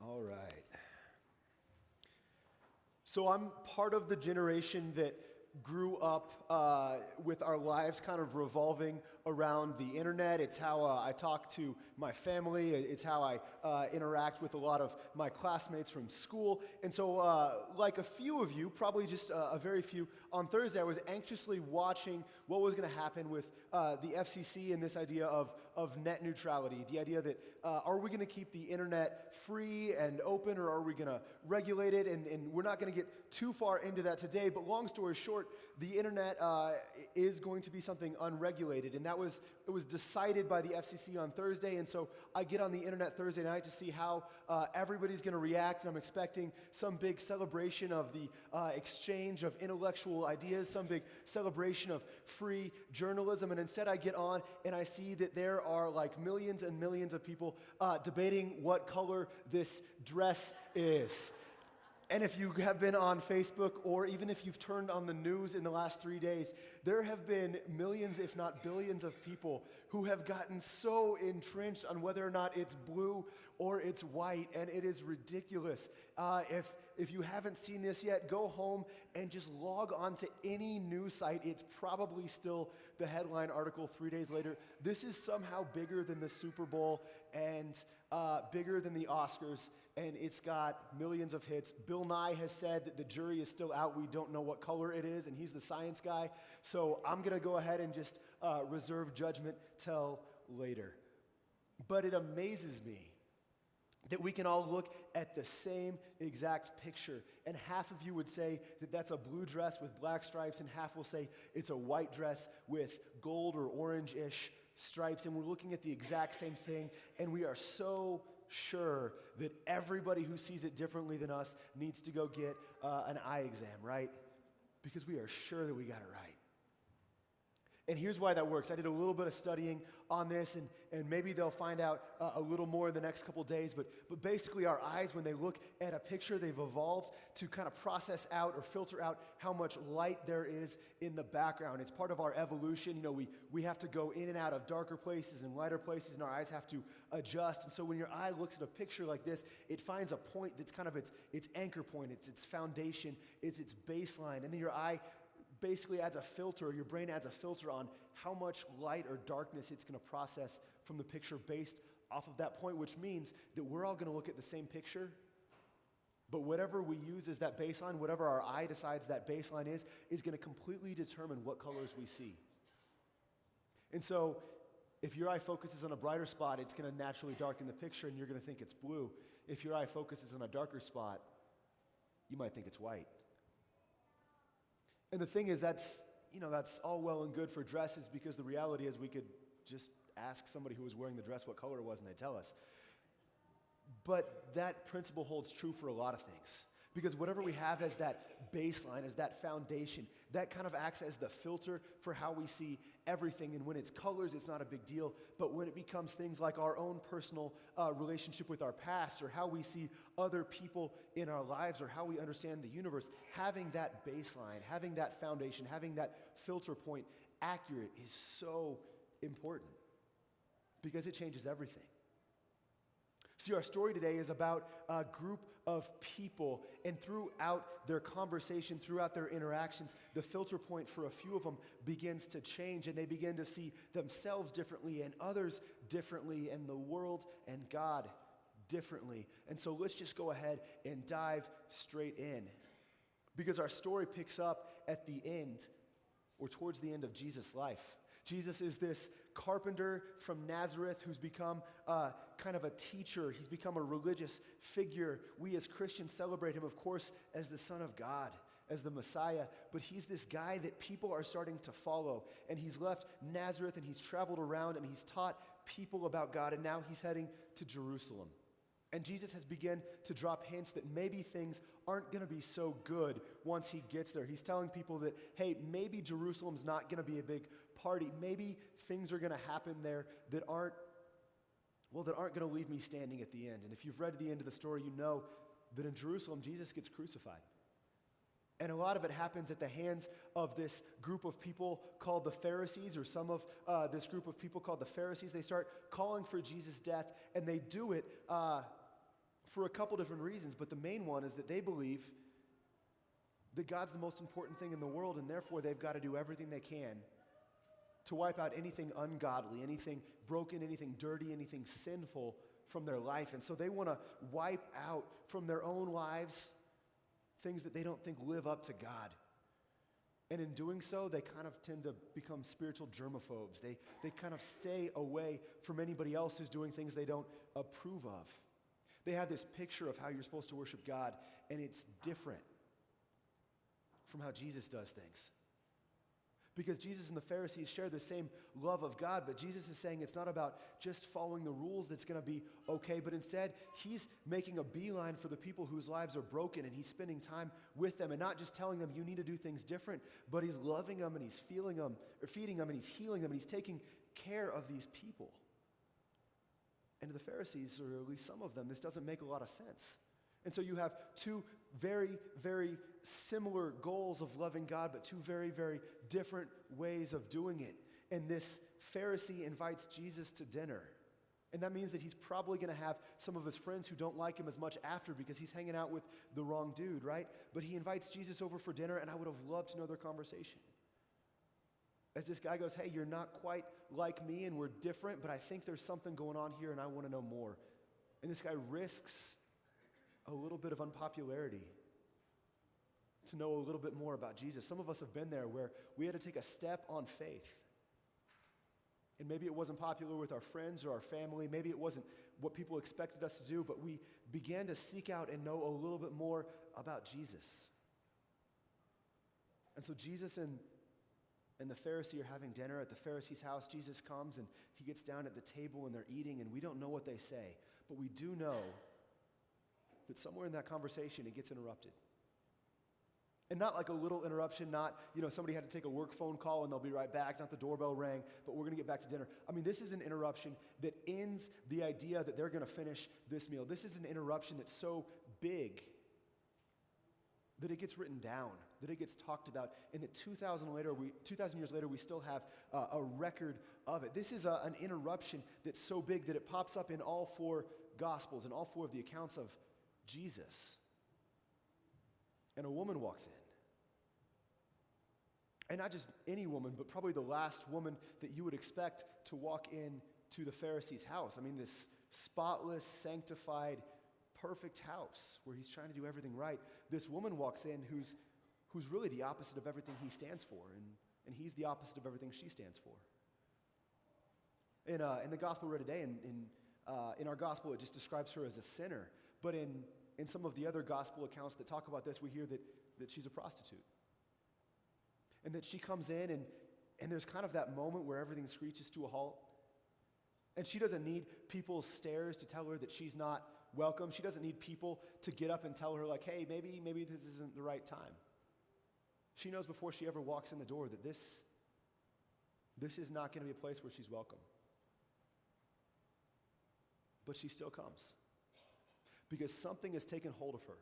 All right. So I'm part of the generation that grew up with our lives kind of revolving around the internet. It's how I talk to my family. It's how I interact with a lot of my classmates from school. And so like a few of you, probably just a very few, on Thursday I was anxiously watching what was going to happen with the FCC and this idea of net neutrality, the idea that are we going to keep the internet free and open, or are we going to regulate it? And we're not going to get too far into that today, but long story short, the internet is going to be something unregulated, and it was decided by the FCC on Thursday. And so I get on the internet Thursday night to see how everybody's going to react, and I'm expecting some big celebration of the exchange of intellectual ideas, some big celebration of free journalism, and instead I get on and I see that there are like millions and millions of people debating what color this dress is. And if you have been on Facebook, or even if you've turned on the news in the last 3 days, there have been millions, if not billions, of people who have gotten so entrenched on whether or not it's blue or it's white, and it is ridiculous. If you haven't seen this yet, go home and just log on to any news site. It's probably still the headline article 3 days later. This is somehow bigger than the Super Bowl and bigger than the Oscars, and it's got millions of hits. Bill Nye has said that the jury is still out. We don't know what color it is, and he's the science guy. So I'm going to go ahead and just reserve judgment till later. But it amazes me that we can all look at the same exact picture, and half of you would say that that's a blue dress with black stripes, and half will say it's a white dress with gold or orange-ish stripes, and we're looking at the exact same thing, and we are so sure that everybody who sees it differently than us needs to go get an eye exam, right? Because we are sure that we got it right. And here's why that works. I did a little bit of studying on this, and maybe they'll find out a little more in the next couple days, but basically our eyes, when they look at a picture, they've evolved to kind of process out or filter out how much light there is in the background. It's part of our evolution. You know, we have to go in and out of darker places and lighter places, and our eyes have to adjust. And so when your eye looks at a picture like this, it finds a point that's kind of its anchor point, it's its foundation, it's its baseline, and then your eye basically adds a filter, your brain adds a filter on how much light or darkness it's going to process from the picture based off of that point, which means that we're all going to look at the same picture, but whatever we use as that baseline, whatever our eye decides that baseline is going to completely determine what colors we see. And so if your eye focuses on a brighter spot, it's going to naturally darken the picture, and you're going to think it's blue. If your eye focuses on a darker spot, you might think it's white. And the thing is, that's all well and good for dresses, because the reality is we could just ask somebody who was wearing the dress what color it was, and they'd tell us. But that principle holds true for a lot of things, because whatever we have as that baseline, as that foundation, that kind of acts as the filter for how we see everything. And when it's colors, it's not a big deal. But when it becomes things like our own personal relationship with our past, or how we see other people in our lives, or how we understand the universe, having that baseline, having that foundation, having that filter point accurate is so important, because it changes everything. See, our story today is about a group of people, and throughout their conversation, throughout their interactions, the filter point for a few of them begins to change, and they begin to see themselves differently, and others differently, and the world and God differently. And so let's just go ahead and dive straight in, because our story picks up at the end, or towards the end of Jesus' life. Jesus is this carpenter from Nazareth who's become kind of a teacher. He's become a religious figure. We as Christians celebrate him, of course, as the Son of God, as the Messiah. But he's this guy that people are starting to follow. And he's left Nazareth, and he's traveled around, and he's taught people about God. And now he's heading to Jerusalem. And Jesus has begun to drop hints that maybe things aren't going to be so good once he gets there. He's telling people that, hey, maybe Jerusalem's not going to be a big party. Maybe things are going to happen there that aren't going to leave me standing at the end. And if you've read the end of the story, you know that in Jerusalem, Jesus gets crucified. And a lot of it happens at the hands of this group of people called the Pharisees, or some of this group of people called the Pharisees. They start calling for Jesus' death, and they do it for a couple different reasons, but the main one is that they believe that God's the most important thing in the world, and therefore they've got to do everything they can to wipe out anything ungodly, anything broken, anything dirty, anything sinful from their life. And so they want to wipe out from their own lives things that they don't think live up to God. And in doing so, they kind of tend to become spiritual germaphobes. They kind of stay away from anybody else who's doing things they don't approve of. They have this picture of how you're supposed to worship God, and it's different from how Jesus does things. Because Jesus and the Pharisees share the same love of God, but Jesus is saying it's not about just following the rules that's going to be okay, but instead, he's making a beeline for the people whose lives are broken, and he's spending time with them, and not just telling them you need to do things different, but he's loving them, and he's feeding them, and he's healing them, and he's taking care of these people. And to the Pharisees, or at least some of them, this doesn't make a lot of sense. And so you have two very, very similar goals of loving God, but two very, very different ways of doing it. And this Pharisee invites Jesus to dinner. And that means that he's probably going to have some of his friends who don't like him as much after because he's hanging out with the wrong dude, right? But he invites Jesus over for dinner, and I would have loved to know their conversation. As this guy goes, hey, you're not quite like me, and we're different, but I think there's something going on here, and I want to know more. And this guy risks a little bit of unpopularity to know a little bit more about Jesus. Some of us have been there where we had to take a step on faith. And maybe it wasn't popular with our friends or our family. Maybe it wasn't what people expected us to do, but we began to seek out and know a little bit more about Jesus. And so Jesus and the Pharisee are having dinner at the Pharisee's house. Jesus comes and he gets down at the table and they're eating, and we don't know what they say, but we do know that somewhere in that conversation it gets interrupted. And not like a little interruption, not, somebody had to take a work phone call and they'll be right back, not the doorbell rang, but we're going to get back to dinner. I mean, this is an interruption that ends the idea that they're going to finish this meal. This is an interruption that's so big that it gets written down, that it gets talked about, and that 2,000 years later, we still have a record of it. This is an interruption that's so big that it pops up in all four Gospels and all four of the accounts of Jesus. And a woman walks in. And not just any woman, but probably the last woman that you would expect to walk in to the Pharisee's house. I mean, this spotless, sanctified, perfect house where he's trying to do everything right. This woman walks in who's really the opposite of everything he stands for, and he's the opposite of everything she stands for. In the gospel we read today, in our gospel, it just describes her as a sinner. But in some of the other gospel accounts that talk about this, we hear that she's a prostitute. And that she comes in, and there's kind of that moment where everything screeches to a halt. And she doesn't need people's stares to tell her that she's not welcome. She doesn't need people to get up and tell her, like, hey, maybe this isn't the right time. She knows before she ever walks in the door that this is not going to be a place where she's welcome. But she still comes. Because something has taken hold of her.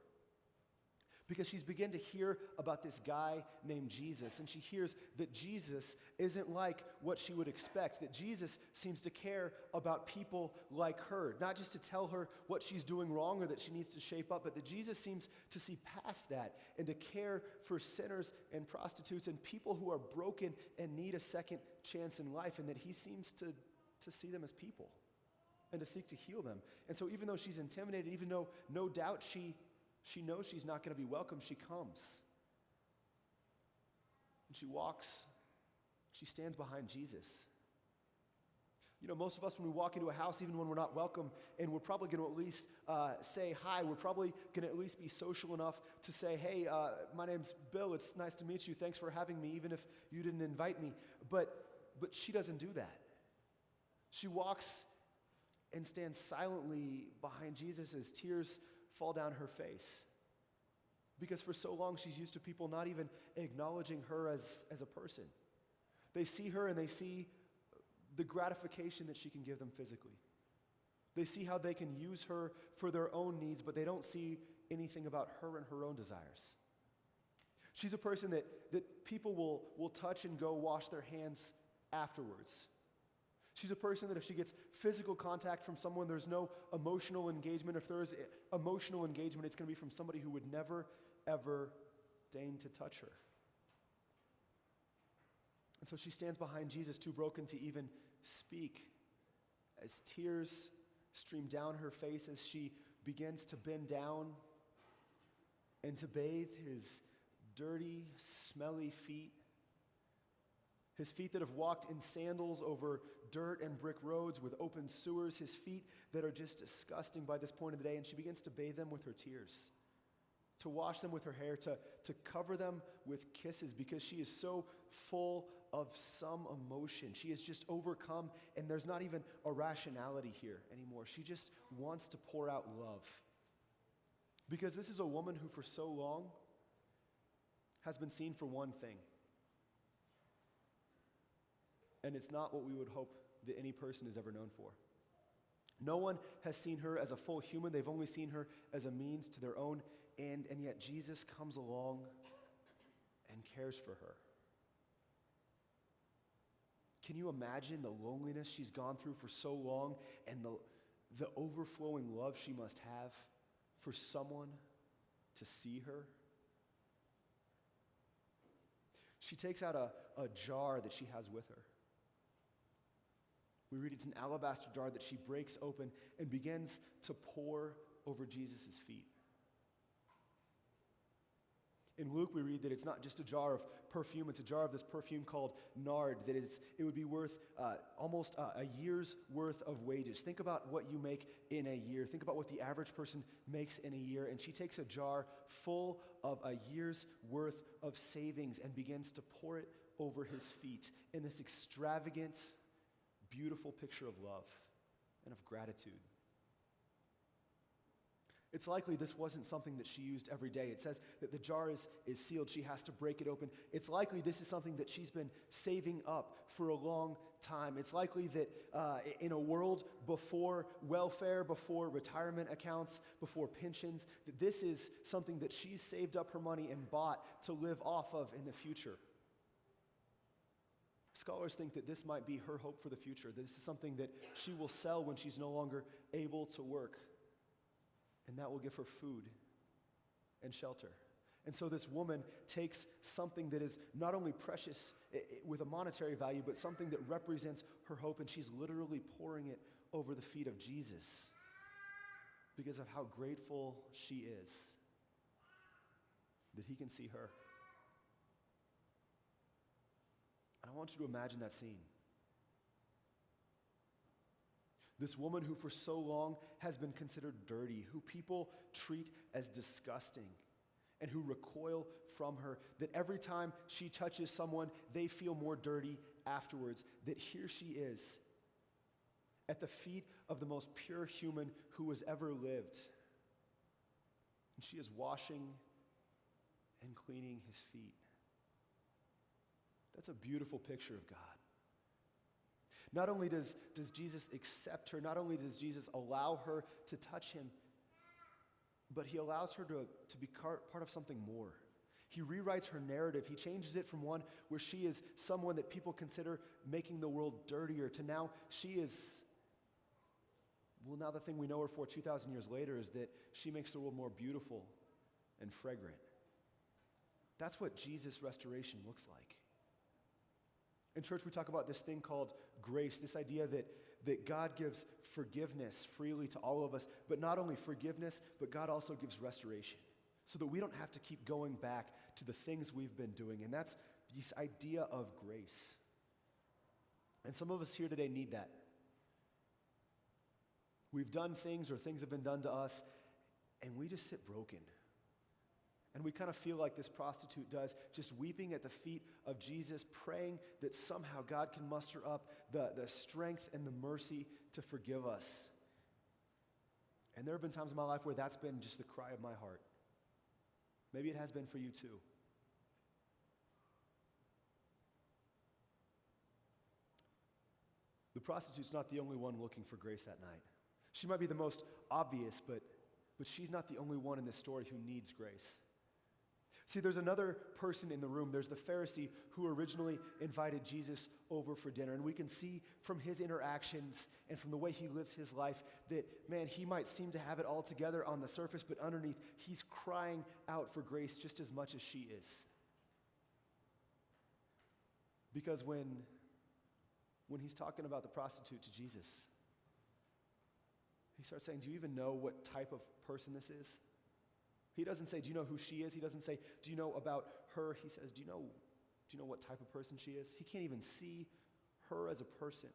Because she's begun to hear about this guy named Jesus, and she hears that Jesus isn't like what she would expect, that Jesus seems to care about people like her, not just to tell her what she's doing wrong or that she needs to shape up, but that Jesus seems to see past that and to care for sinners and prostitutes and people who are broken and need a second chance in life, and that he seems to see them as people and to seek to heal them. And so even though she's intimidated, even though no doubt she knows she's not going to be welcome, she comes. And she walks, she stands behind Jesus. Most of us, when we walk into a house, even when we're not welcome, and we're probably going to at least say hi, we're probably going to at least be social enough to say, hey, my name's Bill, it's nice to meet you, thanks for having me, even if you didn't invite me. But she doesn't do that. She walks and stands silently behind Jesus as tears fall down her face. Because for so long she's used to people not even acknowledging her as a person. They see her and they see the gratification that she can give them physically. They see how they can use her for their own needs, but they don't see anything about her and her own desires. She's a person that people will touch and go wash their hands afterwards. She's a person that if she gets physical contact from someone, there's no emotional engagement. If there is emotional engagement, it's going to be from somebody who would never, ever deign to touch her. And so she stands behind Jesus, too broken to even speak, as tears stream down her face as she begins to bend down and to bathe his dirty, smelly feet. His feet that have walked in sandals over dirt and brick roads with open sewers. His feet that are just disgusting by this point of the day. And she begins to bathe them with her tears, to wash them with her hair, to cover them with kisses, because she is so full of some emotion. She is just overcome, and there's not even a rationality here anymore. She just wants to pour out love. Because this is a woman who for so long has been seen for one thing. And it's not what we would hope that any person is ever known for. No one has seen her as a full human. They've only seen her as a means to their own end, and yet Jesus comes along and cares for her. Can you imagine the loneliness she's gone through for so long and the overflowing love she must have for someone to see her? She takes out a jar that she has with her. We read it's an alabaster jar that she breaks open and begins to pour over Jesus' feet. In Luke, we read that it's not just a jar of perfume, it's a jar of this perfume called nard that it would be worth almost a year's worth of wages. Think about what you make in a year. Think about what the average person makes in a year. And she takes a jar full of a year's worth of savings and begins to pour it over his feet in this extravagant, beautiful picture of love and of gratitude. It's likely this wasn't something that she used every day. It says that the jar is sealed. She has to break it open. It's likely this is something that she's been saving up for a long time. It's likely that in a world before welfare, before retirement accounts, before pensions, that this is something that she's saved up her money and bought to live off of in the future. Scholars think that this might be her hope for the future. This is something that she will sell when she's no longer able to work. And that will give her food and shelter. And so this woman takes something that is not only precious with a monetary value, but something that represents her hope, and she's literally pouring it over the feet of Jesus because of how grateful she is that he can see her. And I want you to imagine that scene. This woman who for so long has been considered dirty, who people treat as disgusting, and who recoil from her, that every time she touches someone, they feel more dirty afterwards, that here she is at the feet of the most pure human who has ever lived. And she is washing and cleaning his feet. That's a beautiful picture of God. Not only does Jesus accept her, not only does Jesus allow her to touch him, but he allows her to be part of something more. He rewrites her narrative. He changes it from one where she is someone that people consider making the world dirtier to now she is, well, now the thing we know her for 2,000 years later is that she makes the world more beautiful and fragrant. That's what Jesus' restoration looks like. In church, we talk about this thing called grace, this idea that God gives forgiveness freely to all of us, but not only forgiveness, but God also gives restoration so that we don't have to keep going back to the things we've been doing. And that's this idea of grace. And some of us here today need that. We've done things or things have been done to us, and we just sit broken. And we kind of feel like this prostitute does, just weeping at the feet of Jesus, praying that somehow God can muster up the strength and the mercy to forgive us. And there have been times in my life where that's been just the cry of my heart. Maybe it has been for you too. The prostitute's not the only one looking for grace that night. She might be the most obvious, but she's not the only one in this story who needs grace. See, there's another person in the room. There's the Pharisee who originally invited Jesus over for dinner. And we can see from his interactions and from the way he lives his life that, man, he might seem to have it all together on the surface, but underneath, he's crying out for grace just as much as she is. Because when he's talking about the prostitute to Jesus, he starts saying, do you even know what type of person this is? He doesn't say, do you know who she is? He doesn't say, do you know about her? He says, do you know what type of person she is? He can't even see her as a person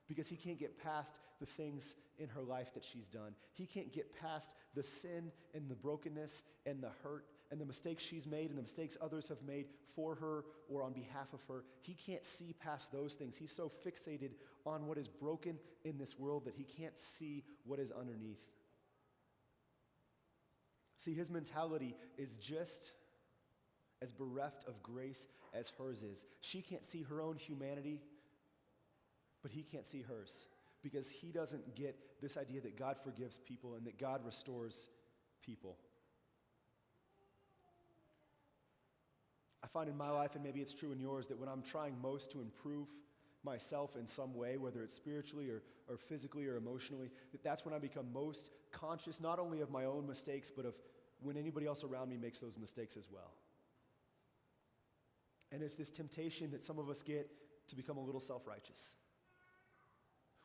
because he can't get past the things in her life that she's done. He can't get past the sin and the brokenness and the hurt and the mistakes she's made and the mistakes others have made for her or on behalf of her. He can't see past those things. He's so fixated on what is broken in this world that he can't see what is underneath. See, his mentality is just as bereft of grace as hers is. She can't see her own humanity, but he can't see hers because he doesn't get this idea that God forgives people and that God restores people. I find in my life, and maybe it's true in yours, that when I'm trying most to improve myself in some way, whether it's spiritually or physically or emotionally, that's when I become most conscious not only of my own mistakes, but of when anybody else around me makes those mistakes as well. And it's this temptation that some of us get to become a little self-righteous.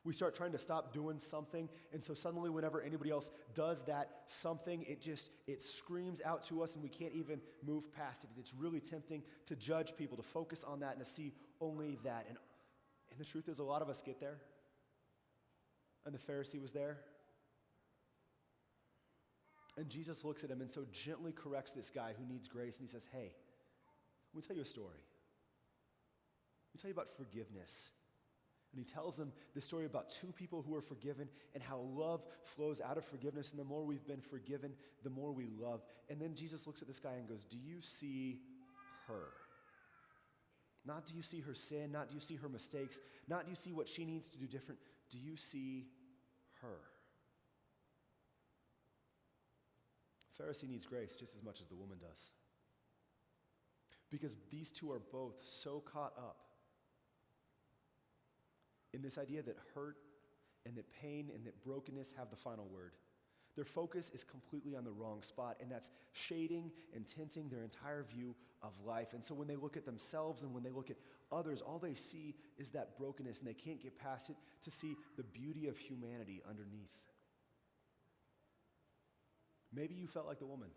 We start trying to stop doing something, and so suddenly whenever anybody else does that something, it screams out to us and we can't even move past it. It's really tempting to judge people, to focus on that and to see only that. And the truth is, a lot of us get there. And the Pharisee was there. And Jesus looks at him and so gently corrects this guy who needs grace, and he says, hey, let me tell you a story. Let me tell you about forgiveness. And he tells them the story about two people who are forgiven and how love flows out of forgiveness. And the more we've been forgiven, the more we love. And then Jesus looks at this guy and goes, do you see her? Not do you see her sin, not do you see her mistakes, not do you see what she needs to do different. Do you see her? Pharisee needs grace just as much as the woman does. Because these two are both so caught up in this idea that hurt and that pain and that brokenness have the final word. Their focus is completely on the wrong spot, and that's shading and tinting their entire view of life. And so when they look at themselves and when they look at others, all they see is that brokenness, and they can't get past it to see the beauty of humanity underneath. Maybe you felt like the woman,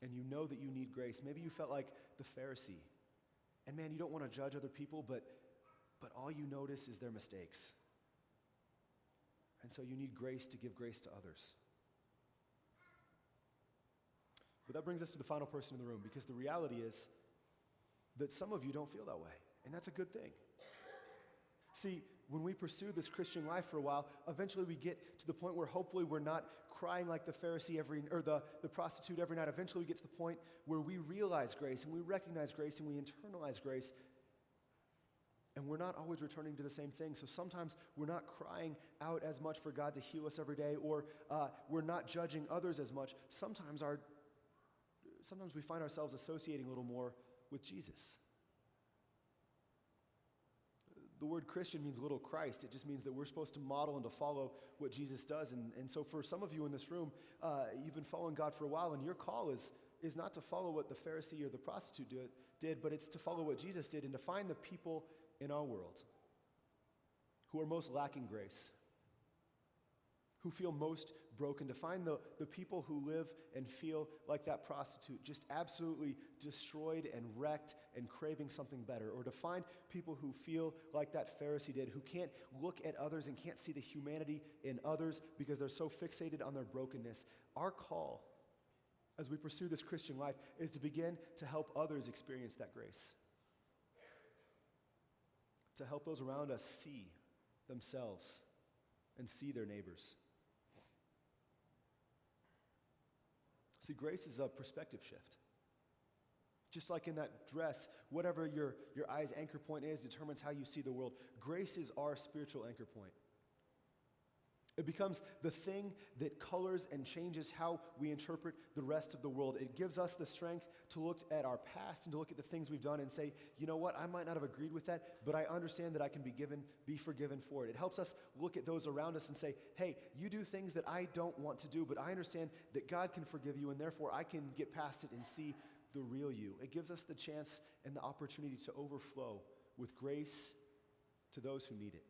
and you know that you need grace. Maybe you felt like the Pharisee, and man, you don't want to judge other people, but all you notice is their mistakes. And so you need grace to give grace to others. But that brings us to the final person in the room, because the reality is that some of you don't feel that way, and that's a good thing. See, when we pursue this Christian life for a while, eventually we get to the point where hopefully we're not crying like the Pharisee or the prostitute every night. Eventually we get to the point where we realize grace and we recognize grace and we internalize grace. And we're not always returning to the same thing. So sometimes we're not crying out as much for God to heal us every day, or we're not judging others as much. Sometimes we find ourselves associating a little more with Jesus. The word Christian means little Christ. It just means that we're supposed to model and to follow what Jesus does. And so for some of you in this room, you've been following God for a while, and your call is not to follow what the Pharisee or the prostitute did, but it's to follow what Jesus did and to find the people in our world who are most lacking grace, who feel most broken, to find the people who live and feel like that prostitute, just absolutely destroyed and wrecked and craving something better, or to find people who feel like that Pharisee did, who can't look at others and can't see the humanity in others because they're so fixated on their brokenness. Our call as we pursue this Christian life is to begin to help others experience that grace, to help those around us see themselves and see their neighbors. See, grace is a perspective shift. Just like in that dress, whatever your eye's anchor point is determines how you see the world. Grace is our spiritual anchor point. It becomes the thing that colors and changes how we interpret the rest of the world. It gives us the strength to look at our past and to look at the things we've done and say, you know what, I might not have agreed with that, but I understand that I can be forgiven for it. It helps us look at those around us and say, hey, you do things that I don't want to do, but I understand that God can forgive you, and therefore I can get past it and see the real you. It gives us the chance and the opportunity to overflow with grace to those who need it.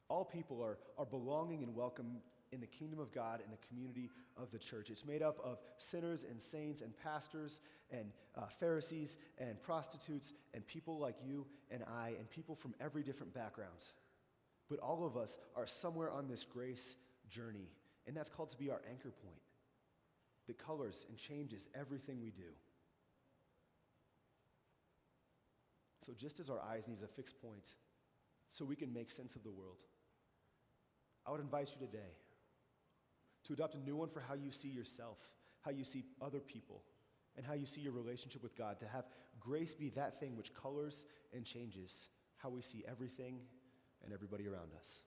All people are belonging and welcome in the kingdom of God and the community of the church. It's made up of sinners and saints and pastors and Pharisees and prostitutes and people like you and I and people from every different backgrounds. But all of us are somewhere on this grace journey, and that's called to be our anchor point that colors and changes everything we do. So just as our eyes need a fixed point so we can make sense of the world, I would invite you today to adopt a new one for how you see yourself, how you see other people, and how you see your relationship with God, to have grace be that thing which colors and changes how we see everything and everybody around us.